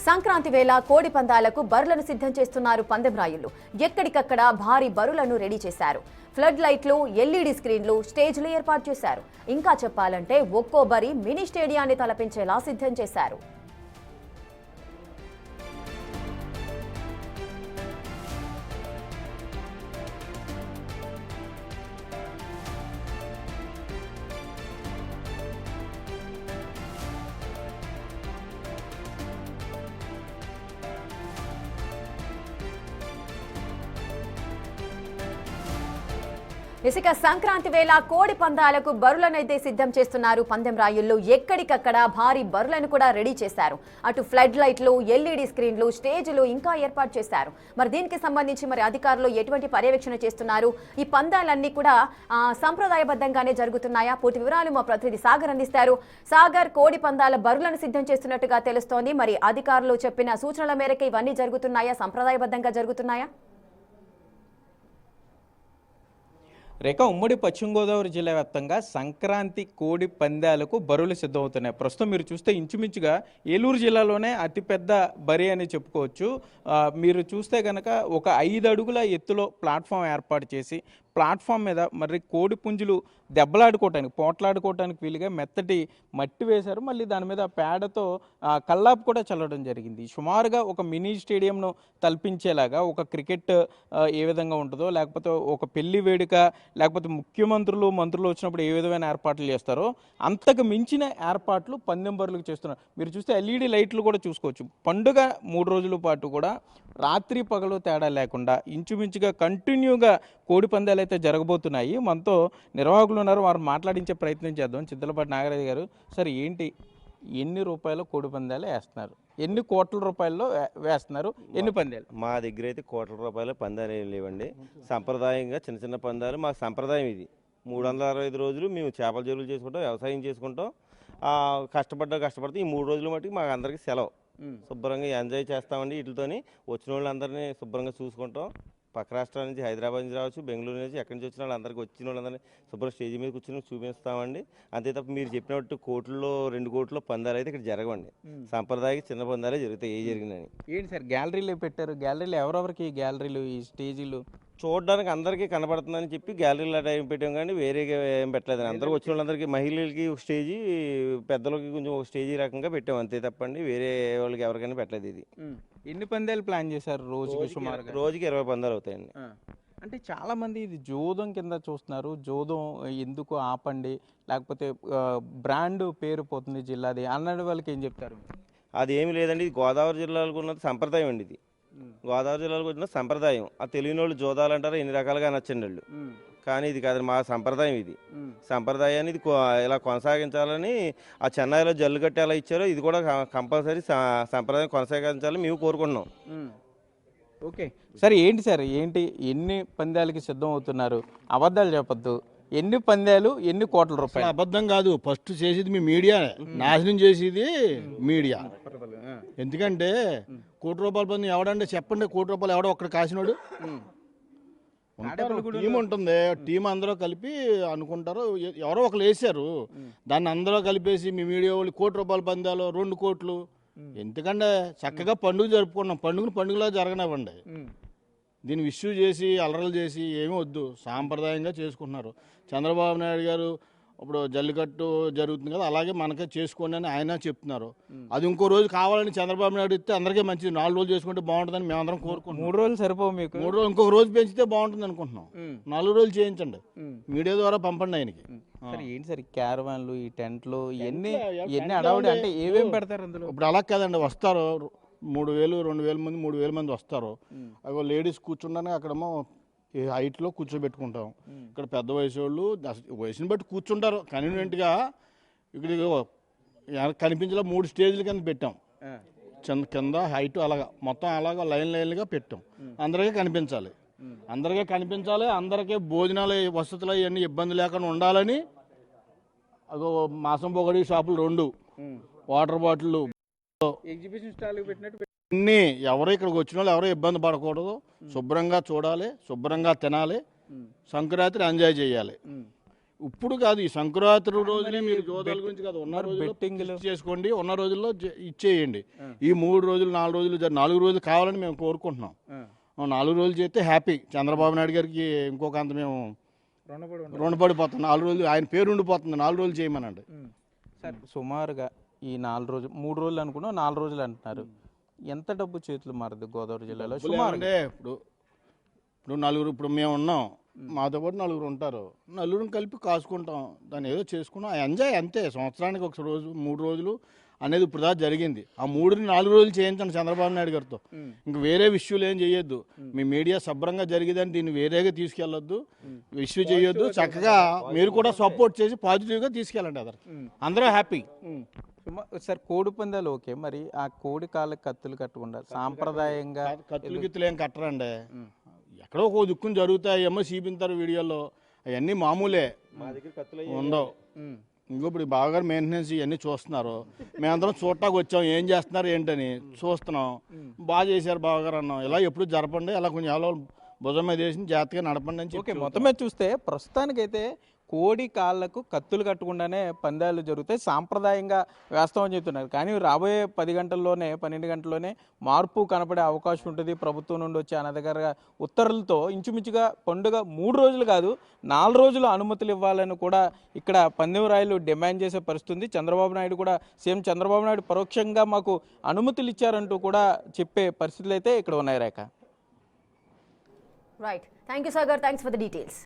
సంక్రాంతి వేళ కోడి పందాలకు బరులను సిద్ధం చేస్తున్నారు పందెం రాయుళ్లు. ఎక్కడికక్కడ భారీ బరులను రెడీ చేశారు. ఫ్లడ్ లైట్లు, ఎల్ఈడి స్క్రీన్లు, స్టేజ్లు ఏర్పాటు చేశారు. ఇంకా చెప్పాలంటే ఒక్కో బరి మినీ స్టేడియాన్ని తలపించేలా సిద్ధం చేశారు. ఇసుక సంక్రాంతి వేళ కోడి పందాలకు బరులనైతే సిద్ధం చేస్తున్నారు పందెం రాయుళ్లు. ఎక్కడికక్కడ భారీ బరులను కూడా రెడీ చేశారు. అటు ఫ్లడ్ లైట్లు, ఎల్ఈడి స్క్రీన్లు, స్టేజ్లు ఇంకా ఏర్పాటు చేశారు. మరి దీనికి సంబంధించి అధికారులు ఎటువంటి పర్యవేక్షణ చేస్తున్నారు? ఈ పందాలన్నీ కూడా సంప్రదాయబద్ధంగానే జరుగుతున్నాయా? పూర్తి వివరాలు మా ప్రతినిధి సాగర్ అందిస్తారు. సాగర్, కోడి పందాల బరులను సిద్ధం చేస్తున్నట్టుగా తెలుస్తోంది. మరి అధికారులు చెప్పిన సూచనల మేరకు ఇవన్నీ జరుగుతున్నాయా? సంప్రదాయబద్ధంగా జరుగుతున్నాయా? రేఖ, ఉమ్మడి పశ్చిమ గోదావరి జిల్లా వ్యాప్తంగా సంక్రాంతి కోడి పందాలకు బరువులు సిద్ధమవుతున్నాయి. ప్రస్తుతం మీరు చూస్తే ఇంచుమించుగా ఏలూరు జిల్లాలోనే అతిపెద్ద బరి అని చెప్పుకోవచ్చు. మీరు చూస్తే కనుక ఒక 5 అడుగుల ఎత్తులో ప్లాట్ఫామ్ ఏర్పాటు చేసి ప్లాట్ఫామ్ మీద మరి కోడి పుంజులు దెబ్బలాడుకోవటానికి, పోట్లాడుకోవటానికి వీలుగా మెత్తటి మట్టి వేశారు. మళ్ళీ దాని మీద పేడతో కల్లాపు కూడా చల్లడం జరిగింది. సుమారుగా ఒక మినీ స్టేడియంను తలపించేలాగా ఒక క్రికెట్ ఏ విధంగా ఉంటుందో, లేకపోతే ఒక పెళ్లి వేడుక, లేకపోతే ముఖ్యమంత్రులు, మంత్రులు వచ్చినప్పుడు ఏ విధమైన ఏర్పాట్లు చేస్తారో అంతకు మించిన ఏర్పాట్లు పందెం బరులకు చేస్తున్నారు. మీరు చూస్తే ఎల్ఈడి లైట్లు కూడా చూసుకోవచ్చు. పండుగ 3 రోజుల పాటు కూడా రాత్రి పగలు తేడా లేకుండా ఇంచుమించుగా కంటిన్యూగా కోడి పందాలు అయితే జరగబోతున్నాయి. మనతో నిర్వాహకులు ఉన్నారు, వారు మాట్లాడించే ప్రయత్నం చేద్దాం. చిద్దలపాటి నాగరాజు గారు, సరే ఏంటి, ఎన్ని రూపాయలు కోడి పందాలు వేస్తున్నారు? ఎన్ని కోట్ల రూపాయల్లో వేస్తున్నారు? ఎన్ని పందాలు? మా దగ్గర అయితే కోట్ల రూపాయల పందాలు ఏం లేవండి. సంప్రదాయంగా చిన్న చిన్న పందాలు మా సంప్రదాయం ఇది. 365 రోజులు మేము చేపల చెరువులు చేసుకుంటాం, వ్యవసాయం చేసుకుంటాం. కష్టపడితే ఈ 3 రోజుల మట్టుకు మాకు అందరికీ సెలవు. శుభ్రంగా ఎంజాయ్ చేస్తామండి. వీటితోని వచ్చిన వాళ్ళందరినీ శుభ్రంగా చూసుకుంటాం. పక్క రాష్ట్రాల నుంచి, హైదరాబాద్ నుంచి రావచ్చు, బెంగళూరు నుంచి, ఎక్కడి నుంచి వచ్చిన వాళ్ళందరికీ వచ్చిన వాళ్ళందరినీ శుభ్రం స్టేజ్ మీద కూర్చొని చూపిస్తామండి. అంతే తప్ప మీరు చెప్పినట్టు కోట్లలో 2 కోట్ల పందాలు అయితే ఇక్కడ జరగవండి. సంప్రదాయ చిన్న పందాలే జరుగుతాయి. ఏ జరిగినాయి ఏంటి సార్, గ్యాలరీలు పెట్టారు. గ్యాలరీలు ఎవరెవరికి గ్యాలరీలు, ఈ స్టేజీలు చూడడానికి అందరికీ కనబడుతుందని చెప్పి గ్యాలరీలో టైం పెట్టాం, కానీ వేరేగా ఏం పెట్టలేదని. అందరూ వచ్చిన వాళ్ళందరికీ, మహిళలకి ఒక స్టేజీ, పెద్దలకి కొంచెం ఒక స్టేజీ రకంగా పెట్టాం అంతే తప్పండి. వేరే వాళ్ళకి ఎవరికైనా పెట్టలేదు. ఇది ఎన్ని పందాలు ప్లాన్ చేశారు రోజుకి? సుమారుగా రోజుకి 20 పందాలు అవుతాయండి. అంటే చాలా మంది ఇది జోదం కింద చూస్తున్నారు. జోదం ఎందుకు ఆపండి, లేకపోతే బ్రాండ్ పేరు పోతుంది జిల్లాది అన్న వాళ్ళకి ఏం చెప్తారు? అది ఏమి లేదండి. ఇది గోదావరి జిల్లాలకు ఉన్నది సంప్రదాయం అండి. ఇది గోదావరి జిల్లాలకు వచ్చిన సంప్రదాయం. ఆ తెలియని వాళ్ళు జోదాలు అంటారు, ఎన్ని రకాలుగా నచ్చండి వాళ్ళు. కానీ ఇది కాదు, మా సంప్రదాయం ఇది. సంప్రదాయాన్ని ఇది ఇలా కొనసాగించాలని ఆ చెన్నైలో జల్లికట్టు ఎలా ఇచ్చారో ఇది కూడా కంపల్సరీ సంప్రదాయం కొనసాగించాలని మేము కోరుకుంటున్నాం. ఓకే సరే, ఏంటి సార్, ఏంటి ఎన్ని పందాలకి సిద్ధం అవుతున్నారు? అబద్ధాలు చెప్పొద్దు. ఎన్ని పందాలు, ఎన్ని కోట్ల రూపాయలు? అబద్ధం కాదు. ఫస్ట్ చేసేది మీ మీడియా, నాశనం చేసేది మీడియా. ఎందుకంటే ₹1 కోటి పంది ఎవడంటే చెప్పండి, ₹1 కోటి ఎవడో ఒక్కడ కాసినోడు టీం ఉంటుంది. టీం అందరూ కలిపి అనుకుంటారు, ఎవరో ఒకరు వేసారు, దాన్ని అందరూ కలిపేసి మీ మీడియా వాళ్ళు ₹1 కోటి పందాలు, 2 కోట్లు. ఎందుకంటే చక్కగా పండుగ జరుపుకున్నాం. పండుగలా జరగనివ్వండి. దీన్ని ఇష్యూ చేసి అలరలు చేసి ఏమీ వద్దు. సాంప్రదాయంగా చేసుకుంటున్నారు. చంద్రబాబు నాయుడు గారు ఇప్పుడు జల్లికట్టు జరుగుతుంది కదా, అలాగే మనకే చేసుకోండి అని ఆయన చెప్తున్నారు. అది ఇంకో రోజు కావాలని చంద్రబాబు నాయుడు ఇస్తే అందరికీ మంచిది. 4 రోజులు చేసుకుంటే బాగుంటుందని మేమందరం కోరుకుంటున్నాం. 3 రోజులు సరిపోవు మీకు? 3 రోజులు ఇంకొక రోజు పెంచితే బాగుంటుంది అనుకుంటున్నాం. 4 రోజులు చేయించండి, మీడియా ద్వారా పంపండి ఆయనకి. సరే, ఏంటి సార్ క్యారవాన్లు, ఈ టెంట్లు, ఇవన్నీ అడవుడు అంటే ఏమేమి పెడతారు అందులో? ఇప్పుడు అలా కదండి, వస్తారు 3,000 2,000 మంది 3,000 మంది వస్తారు. అవి లేడీస్ కూర్చుండడానికి అక్కడేమో హైట్లో కూర్చోబెట్టుకుంటాం. ఇక్కడ పెద్ద వయసు వాళ్ళు వయసుని బట్టి కూర్చుంటారు కన్వీనియంట్గా. ఇక్కడ కనిపించేలా 3 స్టేజ్ల కింద పెట్టాం. కింద హైట్ అలాగా మొత్తం అలాగా లైన్లుగా పెట్టాం. అందరికీ కనిపించాలి. అందరికీ భోజనాలు, వసతులు ఇవన్నీ ఇబ్బంది లేకుండా ఉండాలని అదో మాసం పొగడి షాపులు 2, వాటర్ బాటిల్, ఎగ్జిబిషన్ స్టాల్ పెట్టినట్టు అన్నీ. ఎవరు ఇక్కడికి వచ్చిన వాళ్ళు ఎవరో ఇబ్బంది పడకూడదు. శుభ్రంగా చూడాలి, శుభ్రంగా తినాలి, సంక్రాంతిని ఎంజాయ్ చేయాలి. ఇప్పుడు కాదు, ఈ సంక్రాంతి రోజునే మీరు జోదాల గురించి కాదు, ఉన్న రోజుల్లో బెట్టింగ్లు ఫిక్స్ చేసుకోండి, ఉన్న రోజుల్లో ఇచ్చేయండి. ఈ 3 రోజులు 4 రోజులు 4 రోజులు కావాలని మేము కోరుకుంటున్నాం. 4 రోజులు చేస్తే హ్యాపీ. చంద్రబాబు నాయుడు గారికి ఇంకొక అంత మేము రుణపడిపోతాం. 4 రోజులు ఆయన పేరు ఉండిపోతుంది, 4 రోజులు చేయమనండి. సార్ సుమారుగా ఈ 4 రోజులు 3 రోజులు అనుకున్నాం, 4 రోజులు అంటున్నారు. ఎంత డబ్బు చేతులు మారదు గోదావరి జిల్లాలో సుమారు? అంటే ఇప్పుడు నలుగురు, ఇప్పుడు మేము ఉన్నాం, మాతో పాటు నలుగురు ఉంటారు, నలుగురు కలిపి కాసుకుంటాం, దాన్ని ఏదో చేసుకున్నాం, ఎంజాయ్ అంతే. సంవత్సరానికి ఒక రోజు 3 రోజులు అనేది ఇప్పుడు దాకా జరిగింది. ఆ 3-4 రోజులు చేయించండి చంద్రబాబు నాయుడు గారితో. ఇంక వేరే విషయాలు ఏం చేయొద్దు. మీ మీడియా శుభ్రంగా జరిగేదని దీన్ని వేరేగా తీసుకెళ్ళొద్దు, ఇష్యూ చేయొద్దు. చక్కగా మీరు కూడా సపోర్ట్ చేసి పాజిటివ్గా తీసుకెళ్ళండి. అందరూ హ్యాపీ. సార్ కోడి పందాలు ఓకే, మరి ఆ కోడి కాళ్ళకి కత్తులు కట్టకుండా సాంప్రదాయంగా కత్తులు గిత్తులు ఏం కట్టరండి. ఎక్కడో ఒక దిక్కుని జరుగుతాయి, ఏమో చూపించారు వీడియోలో, అవన్నీ మామూలే, మా దగ్గర కత్తులు ఉండవు. ఇంకో ఇప్పుడు బావగారు మెయింటెనెన్స్ ఇవన్నీ చూస్తున్నారు, మేమందరం చూడటానికి వచ్చాం, ఏం చేస్తున్నారు ఏంటని చూస్తున్నాం. బాగా చేశారు బావగారు అన్నాం. ఇలా ఎప్పుడు జరపండి, అలా కొంచెం ఎవరో భుజం మీద వేసి జాగ్రత్తగా నడపండి అని ఓకే. చెప్పి మొత్తం మీద చూస్తే ప్రస్తుతానికైతే కోడి కాళ్ళకు కత్తులు కట్టకుండానే పందాలు జరుగుతాయి, సాంప్రదాయంగా వేస్తామని చెప్తున్నారు. కానీ రాబోయే 10 గంటల్లోనే 12 గంటల్లోనే మార్పు కనపడే అవకాశం ఉంటుంది. ప్రభుత్వం నుండి వచ్చే అనధికారిక ఉత్తర్వులతో ఇంచుమించుగా పండుగ 3 రోజులు కాదు 4 రోజులు అనుమతులు ఇవ్వాలని కూడా ఇక్కడ పందెం రాయులు డిమాండ్ చేసే పరిస్థితి ఉంది. చంద్రబాబు నాయుడు కూడా, సీఎం చంద్రబాబు నాయుడు పరోక్షంగా మాకు అనుమతులు ఇచ్చారంటూ కూడా చెప్పే పరిస్థితులు అయితే ఇక్కడ ఉన్నాయి. Rekha. Right, thank you Sagar, thanks for the details.